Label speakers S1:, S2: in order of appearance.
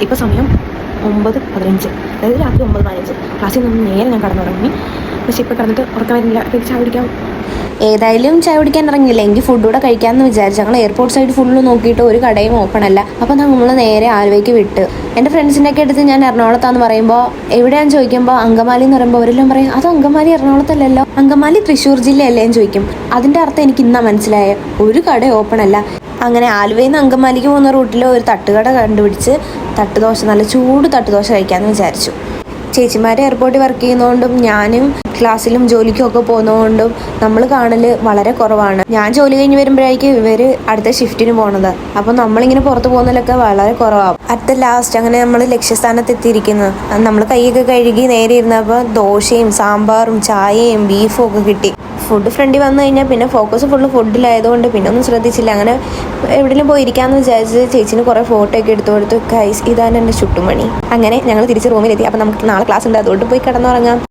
S1: ഇപ്പോൾ സമയം 9:15, അതായത് രാത്രി 9:15. ക്ലാസ്സിൽ നിന്ന് നേരെ ഞാൻ കടന്നുറങ്ങി. പക്ഷേ ഇപ്പോൾ കിടന്നിട്ട് ഉറക്കം വരുന്നില്ല. അപ്പോൾ ചായ കുടിക്കാം.
S2: ഏതായാലും ചായ കുടിക്കാൻ ഇറങ്ങിയില്ല, എങ്കിൽ ഫുഡ് കൂടെ കഴിക്കാമെന്ന് വിചാരിച്ചു. ഞങ്ങൾ എയർപോർട്ട് സൈഡ് ഫുള്ള് നോക്കിയിട്ട് ഒരു കടയും ഓപ്പൺ അല്ല. അപ്പോൾ നമ്മൾ നേരെ ആലുവയ്ക്ക് വിട്ട്. എൻ്റെ ഫ്രണ്ട്സിൻ്റെയൊക്കെ അടുത്ത് ഞാൻ എറണാകുളത്താന്ന് പറയുമ്പോൾ എവിടെയാണെന്ന് ചോദിക്കുമ്പോൾ അങ്കമാലി എന്ന് പറയുമ്പോൾ അവരെല്ലാം പറയും അത് അങ്കമാലി എറണാകുളത്തല്ലല്ലോ, അങ്കമാലി തൃശ്ശൂർ ജില്ലയല്ലേ എന്ന് ചോദിക്കും. അതിൻ്റെ അർത്ഥം എനിക്ക് ഇന്നാ മനസ്സിലായ, ഒരു കട ഓപ്പൺ അല്ല. അങ്ങനെ ആലുവയിൽ നിന്ന് അങ്കമാലിക്ക് പോകുന്ന റൂട്ടിൽ ഒരു തട്ടുകട കണ്ടുപിടിച്ച് തട്ടുദോശ, നല്ല ചൂട് തട്ടുദോശ കഴിക്കാമെന്ന് വിചാരിച്ചു. ചേച്ചിമാർ എയർപോർട്ടിൽ വർക്ക് ചെയ്യുന്നതുകൊണ്ടും ഞാനും ക്ലാസ്സിലും ജോലിക്കും ഒക്കെ പോകുന്നതുകൊണ്ടും നമ്മൾ കാണൽ വളരെ കുറവാണ്. ഞാൻ ജോലി കഴിഞ്ഞ് വരുമ്പോഴായിരിക്കും ഇവർ അടുത്ത ഷിഫ്റ്റിന് പോണത്. അപ്പോൾ നമ്മളിങ്ങനെ പുറത്ത് പോകുന്നതിലൊക്കെ വളരെ കുറവാകും. അറ്റ് ലാസ്റ്റ് അങ്ങനെ നമ്മൾ ലക്ഷ്യസ്ഥാനത്ത് എത്തിയിരിക്കുന്നത്. നമ്മൾ കൈയൊക്കെ കഴുകി നേരെ ഇരുന്നപ്പോൾ ദോശയും സാമ്പാറും ചായയും ബീഫും ഒക്കെ കിട്ടി. ഫുഡ് ഫ്രണ്ടിൽ വന്നു കഴിഞ്ഞാൽ പിന്നെ ഫോക്കസ് ഫുള്ള് ഫുഡിലായതുകൊണ്ട് പിന്നെ ഒന്നും ശ്രദ്ധിച്ചില്ല. അങ്ങനെ എവിടെയെങ്കിലും പോയിരിക്കാമെന്ന് വിചാരിച്ച് ചേച്ചിന് കുറേ ഫോട്ടോ ഒക്കെ എടുത്തു കൊടുത്തു. ഗൈസ്, ഇതാണ് എൻ്റെ ചുട്ടുമണി. അങ്ങനെ ഞങ്ങൾ തിരിച്ച് റൂമിലെത്തി. അപ്പോൾ നമുക്ക് നാളെ ക്ലാസ് ഉണ്ട്, അതുകൊണ്ട് പോയി കിടന്നുറങ്ങാം.